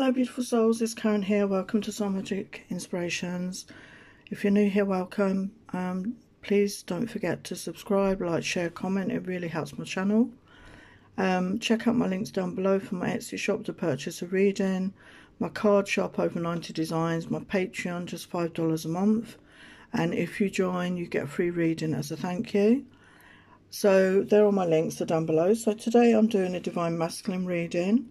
Hello beautiful souls, it's Karen here. Welcome to Soul Magic Inspirations. If you're new here, welcome. Please don't forget to subscribe, like, share, comment. It really helps my channel. Check out my links down below for my Etsy shop to purchase a reading, my card shop over 90 designs, my Patreon just $5 a month, and if you join you get a free reading as a thank you. So there are my links, are down below. So today I'm doing a Divine Masculine reading,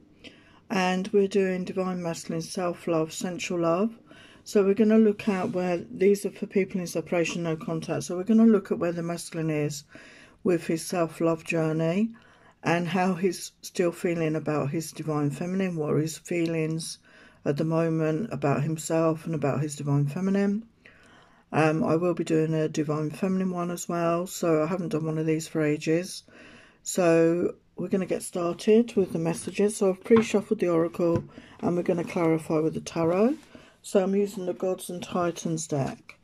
and we're doing Divine Masculine Self-Love, Sensual Love. So we're going to look at where, these are for people in separation, no contact. So we're going to look at where the masculine is with his self-love journey and how he's still feeling about his Divine Feminine, what are his feelings at the moment about himself and about his Divine Feminine. I will be doing a Divine Feminine one as well, so I haven't done one of these for ages. So we're going to get started with the messages. So I've pre-shuffled the Oracle and we're going to clarify with the Tarot. So I'm using the Gods and Titans deck.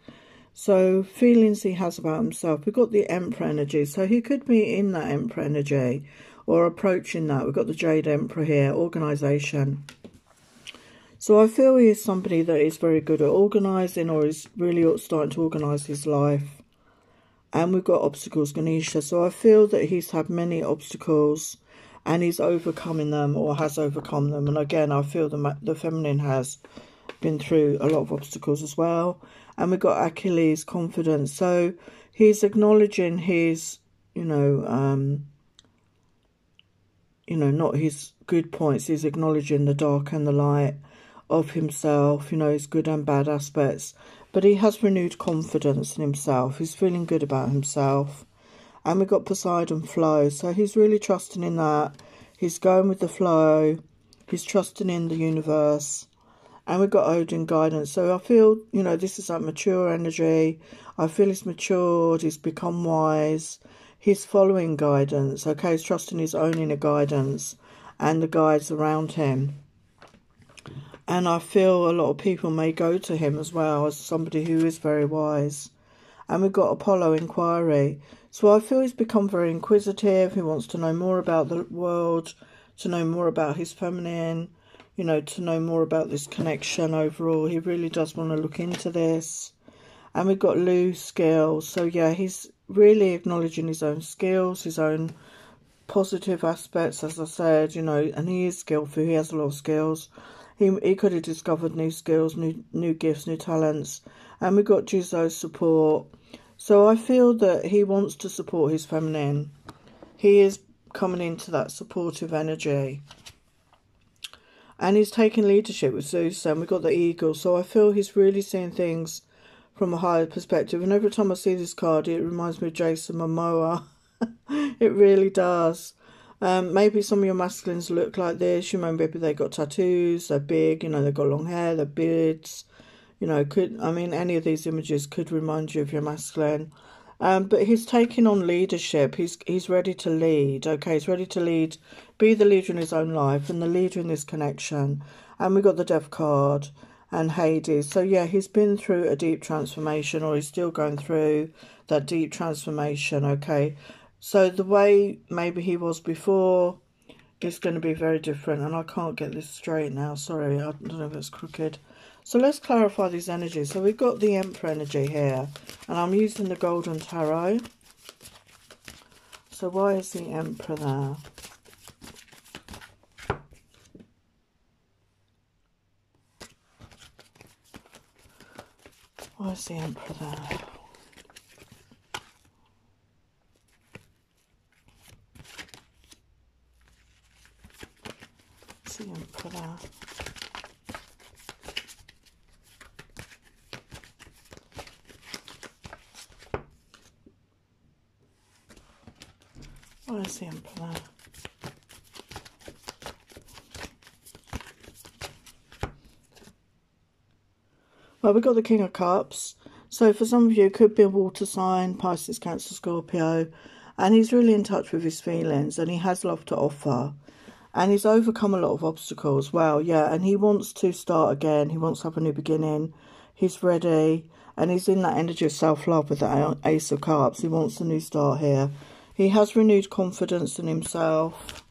So feelings he has about himself. We've got the Emperor energy. So he could be in that Emperor energy or approaching that. We've got the Jade Emperor here, organisation. So I feel he is somebody that is very good at organising, or is really starting to organise his life. And we've got obstacles, Ganesha. So I feel that he's had many obstacles and he's overcoming them, or has overcome them. And again, I feel the feminine has been through a lot of obstacles as well. And we've got Achilles, confidence. So he's acknowledging his, not his good points. He's acknowledging the dark and the light of himself, his good and bad aspects. But he has renewed confidence in himself. He's feeling good about himself. And we've got Poseidon, flow. So he's really trusting in that. He's going with the flow. He's trusting in the universe. And we've got Odin, guidance. So I feel, this is like mature energy. I feel he's matured. He's become wise. He's following guidance. Okay, he's trusting his own inner guidance and the guides around him. And I feel a lot of people may go to him as well as somebody who is very wise. And we've got Apollo, inquiry. So I feel he's become very inquisitive. He wants to know more about the world, to know more about his feminine, to know more about this connection overall. He really does want to look into this. And we've got Lu, skills. So yeah, he's really acknowledging his own skills, his own positive aspects, as I said, and he is skillful. He has a lot of skills. He could have discovered new skills, new gifts, new talents. And we've got Jizo's support. So I feel that he wants to support his feminine. He is coming into that supportive energy. And he's taking leadership with Zeus. And we've got the eagle. So I feel he's really seeing things from a higher perspective. And every time I see this card, it reminds me of Jason Momoa. It really does. Maybe some of your masculines look like this. Maybe they got tattoos, they're big, they've got long hair, they're beards. Any of these images could remind you of your masculine. But he's taking on leadership. He's ready to lead. Okay, he's ready to lead, be the leader in his own life and the leader in this connection. And we got the Death card and Hades. So yeah, he's been through a deep transformation, or he's still going through that deep transformation. Okay. So the way maybe he was before is going to be very different. And I can't get this straight now. Sorry, I don't know if it's crooked. So let's clarify these energies. So we've got the Emperor energy here. And I'm using the Golden Tarot. So why is the Emperor there? Why is the Emperor there? For that. What is the Emperor? Well, we've got the King of Cups. So for some of you, it could be a water sign, Pisces, Cancer, Scorpio. And he's really in touch with his feelings and he has love to offer. And he's overcome a lot of obstacles. Well, yeah, and he wants to start again. He wants to have a new beginning. He's ready. And he's in that energy of self-love with the Ace of Cups. He wants a new start here. He has renewed confidence in himself.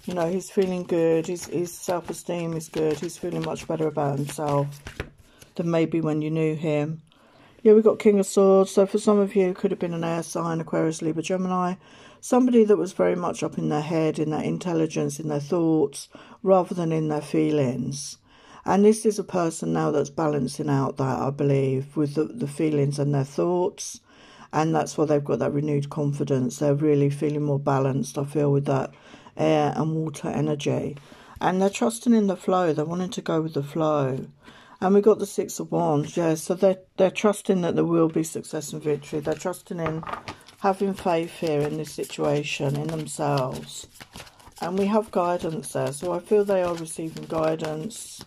You know, he's feeling good. His self-esteem is good. He's feeling much better about himself than maybe when you knew him. Yeah, we've got King of Swords. So for some of you, it could have been an air sign, Aquarius, Libra, Gemini. Somebody that was very much up in their head, in their intelligence, in their thoughts, rather than in their feelings. And this is a person now that's balancing out that, I believe, with the feelings and their thoughts. And that's why they've got that renewed confidence. They're really feeling more balanced, I feel, with that air and water energy. And they're trusting in the flow. They're wanting to go with the flow. And we've got the Six of Wands, yeah. So they're trusting that there will be success and victory. They're trusting in having faith here in this situation, in themselves. And we have guidance there. So I feel they are receiving guidance.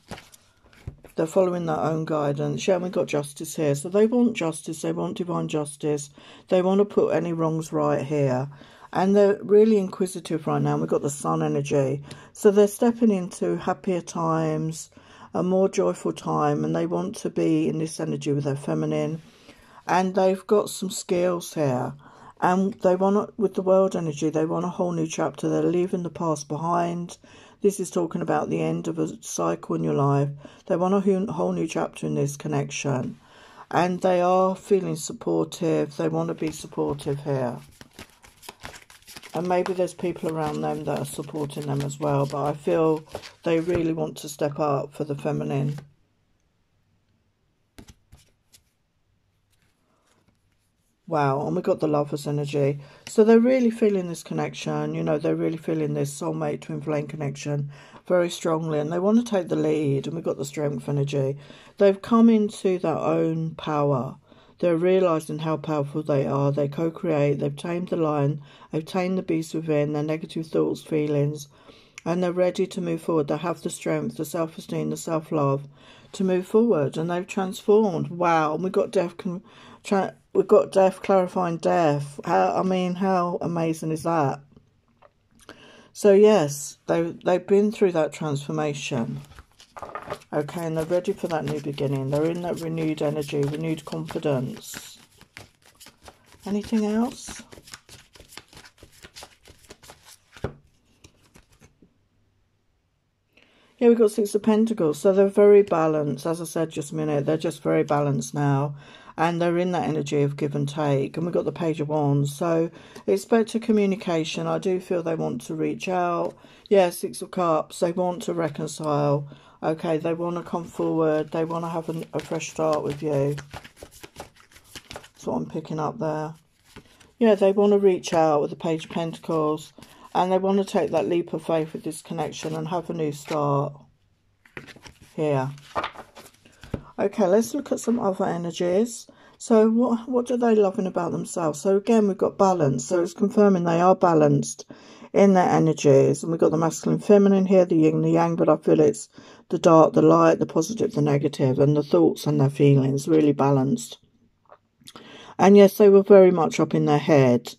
They're following their own guidance. Yeah, and we've got justice here. So they want justice. They want divine justice. They want to put any wrongs right here. And they're really inquisitive right now. We've got the Sun energy. So they're stepping into happier times, a more joyful time. And they want to be in this energy with their feminine. And they've got some skills here. And they want, with the world energy, they want a whole new chapter. They're leaving the past behind. This is talking about the end of a cycle in your life. They want a whole new chapter in this connection. And they are feeling supportive. They want to be supportive here. And maybe there's people around them that are supporting them as well. But I feel they really want to step up for the feminine. Wow, and we got the Lovers energy. So they're really feeling this connection. You know, they're really feeling this soulmate twin flame connection very strongly. And they want to take the lead. And we've got the Strength energy. They've come into their own power. They're realising how powerful they are. They co-create. They've tamed the lion. They've tamed the beast within. Their negative thoughts, feelings. And they're ready to move forward. They have the strength, the self-esteem, the self-love to move forward. And they've transformed. Wow. And we've got We've got death clarifying death. How amazing is that? So yes, they've been through that transformation. Okay, and they're ready for that new beginning. They're in that renewed energy, renewed confidence. Anything else? Yeah, we've got Six of Pentacles. So they're very balanced. As I said just a minute, they're just very balanced now. And they're in that energy of give and take. And we've got the Page of Wands. So it's better communication. I do feel they want to reach out. Yeah, Six of Cups. They want to reconcile. Okay, they want to come forward. They want to have a fresh start with you. That's what I'm picking up there. Yeah, they want to reach out with the Page of Pentacles. And they want to take that leap of faith with this connection and have a new start here. Okay, let's look at some other energies. So what are they loving about themselves? So again, we've got balance. So it's confirming they are balanced in their energies. And we've got the masculine, feminine here, the yin, the yang. But I feel it's the dark, the light, the positive, the negative. And the thoughts and their feelings really balanced. And yes, they were very much up in their head.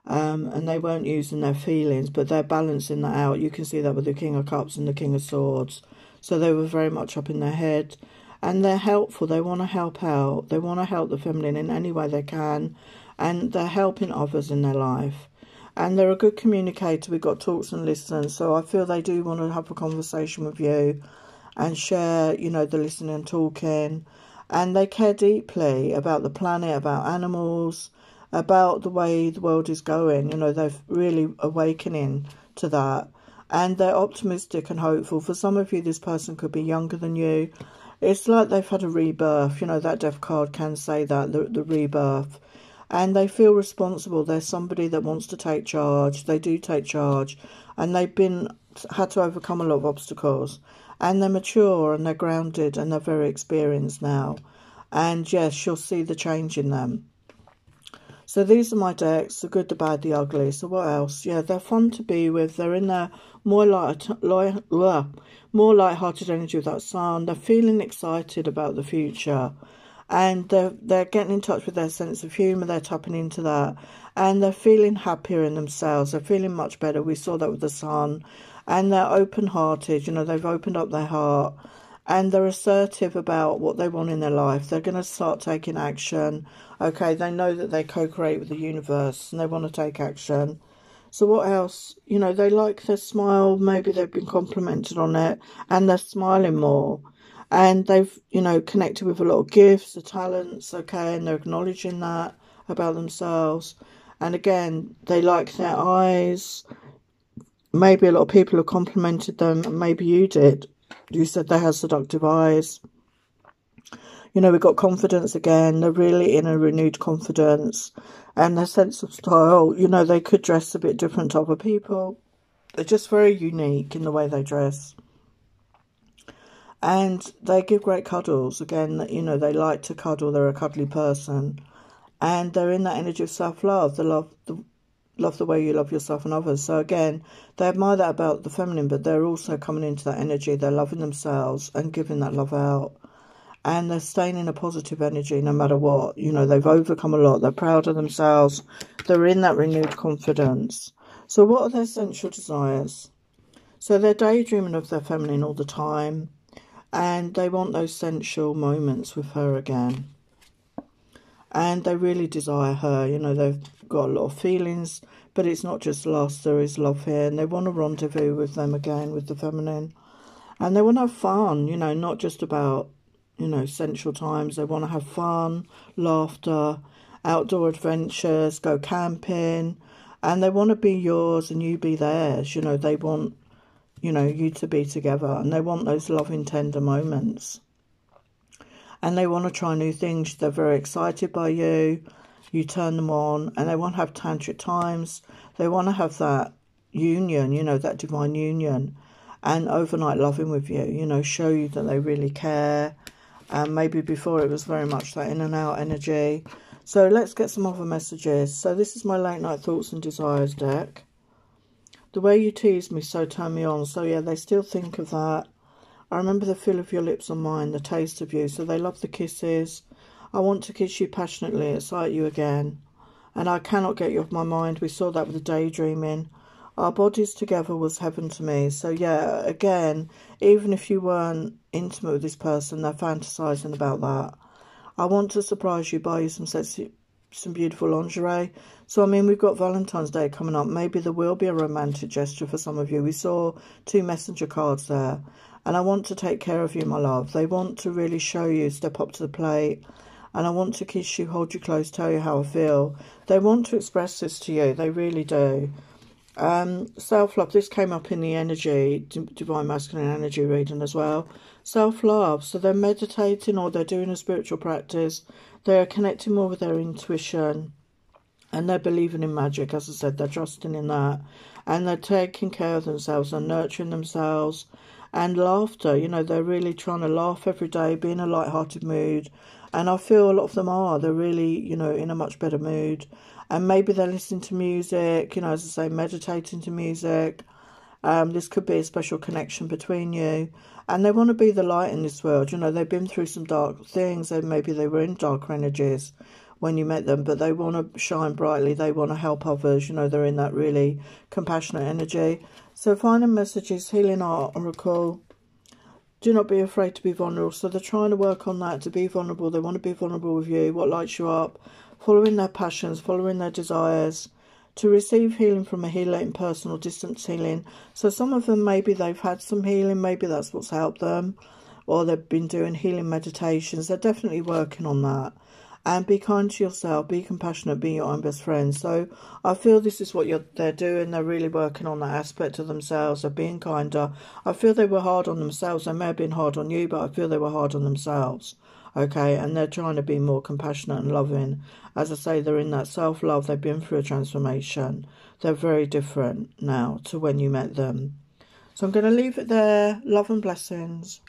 And they weren't using their feelings. But they're balancing that out. You can see that with the King of Cups and the King of Swords. So they were very much up in their head. And they're helpful. They want to help out. They want to help the feminine in any way they can. And they're helping others in their life. And they're a good communicator. We've got talks and listens. So I feel they do want to have a conversation with you. And share, you know, the listening and talking. And they care deeply about the planet, about animals, about the way the world is going. You know, they're really awakening to that. And they're optimistic and hopeful. For some of you, this person could be younger than you. It's like they've had a rebirth. You know, that Death card can say that, the rebirth. And they feel responsible. They're somebody that wants to take charge. They do take charge. And they've had to overcome a lot of obstacles. And they're mature and they're grounded and they're very experienced now. And yes, you'll see the change in them. So these are my decks, the good, the bad, the ugly. So what else? Yeah, they're fun to be with. They're in their more light-hearted energy with that Sun. They're feeling excited about the future. And they're getting in touch with their sense of humour. They're tapping into that. And they're feeling happier in themselves. They're feeling much better. We saw that with the Sun. And they're open-hearted. You know, they've opened up their heart. And they're assertive about what they want in their life. They're going to start taking action. Okay, they know that they co-create with the universe and they want to take action. So what else? You know, they like their smile. Maybe they've been complimented on it and they're smiling more. And they've, you know, connected with a lot of gifts, the talents, okay, and they're acknowledging that about themselves. And again, they like their eyes. Maybe a lot of people have complimented them, and maybe you did. You said they have seductive eyes. You know, we've got confidence again. They're really in a renewed confidence. And their sense of style, you know, they could dress a bit different to other people. They're just very unique in the way they dress. And they give great cuddles. Again, you know, they like to cuddle. They're a cuddly person. And they're in that energy of self-love. They love the way you love yourself and others. So again, they admire that about the feminine, but they're also coming into that energy. They're loving themselves and giving that love out. And they're staying in a positive energy no matter what. You know, they've overcome a lot. They're proud of themselves. They're in that renewed confidence. So what are their sensual desires? So they're daydreaming of their feminine all the time. And they want those sensual moments with her again. And they really desire her. You know, they've got a lot of feelings. But it's not just lust, there is love here. And they want to rendezvous with them again, with the feminine. And they want to have fun, you know, not just about, you know, sensual times. They want to have fun, laughter, outdoor adventures, go camping. And they want to be yours and you be theirs. You know, they want, you know, you to be together. And they want those loving, tender moments. And they want to try new things. They're very excited by you. You turn them on. And they want to have tantric times. They want to have that union, you know, that divine union. And overnight loving with you, you know, show you that they really care. And maybe before it was very much that in and out energy. So let's get some other messages. So this is my late night thoughts and desires deck. The way you tease me so turn me on. So yeah, they still think of that. I remember the feel of your lips on mine, the taste of you. So they love the kisses. I want to kiss you passionately, excite you again. And I cannot get you off my mind. We saw that with the daydreaming. Our bodies together was heaven to me. So yeah, again, even if you weren't intimate with this person, they're fantasizing about that. I want to surprise you, buy you some sexy, some beautiful lingerie. So I mean, we've got Valentine's Day coming up. Maybe there will be a romantic gesture for some of you. We saw 2 messenger cards there. And I want to take care of you, my love. They want to really show you, step up to the plate. And I want to kiss you, hold you close, tell you how I feel. They want to express this to you. They really do. Self-love. This came up in the energy, Divine Masculine energy reading as well. Self-love. So they're meditating or they're doing a spiritual practice. They're connecting more with their intuition. And they're believing in magic. As I said, they're trusting in that. And they're taking care of themselves and nurturing themselves. And laughter, you know, they're really trying to laugh every day, be in a light-hearted mood. And I feel a lot of them are. They're really, you know, in a much better mood. And maybe they're listening to music, you know, as I say, meditating to music. This could be a special connection between you. And they want to be the light in this world. You know, they've been through some dark things. And maybe they were in darker energies when you met them. But they want to shine brightly. They want to help others. You know, they're in that really compassionate energy. So final messages, Healing Art Oracle. Do not be afraid to be vulnerable. So they're trying to work on that, to be vulnerable. They want to be vulnerable with you. What lights you up? Following their passions, following their desires. To receive healing from a healer in person or distance healing. So some of them, maybe they've had some healing. Maybe that's what's helped them. Or they've been doing healing meditations. They're definitely working on that. And be kind to yourself, be compassionate, be your own best friend. So I feel this is what they're doing. They're really working on that aspect of themselves, of being kinder. I feel they were hard on themselves. They may have been hard on you, but I feel they were hard on themselves. Okay, and they're trying to be more compassionate and loving. As I say, they're in that self-love. They've been through a transformation. They're very different now to when you met them. So I'm going to leave it there. Love and blessings.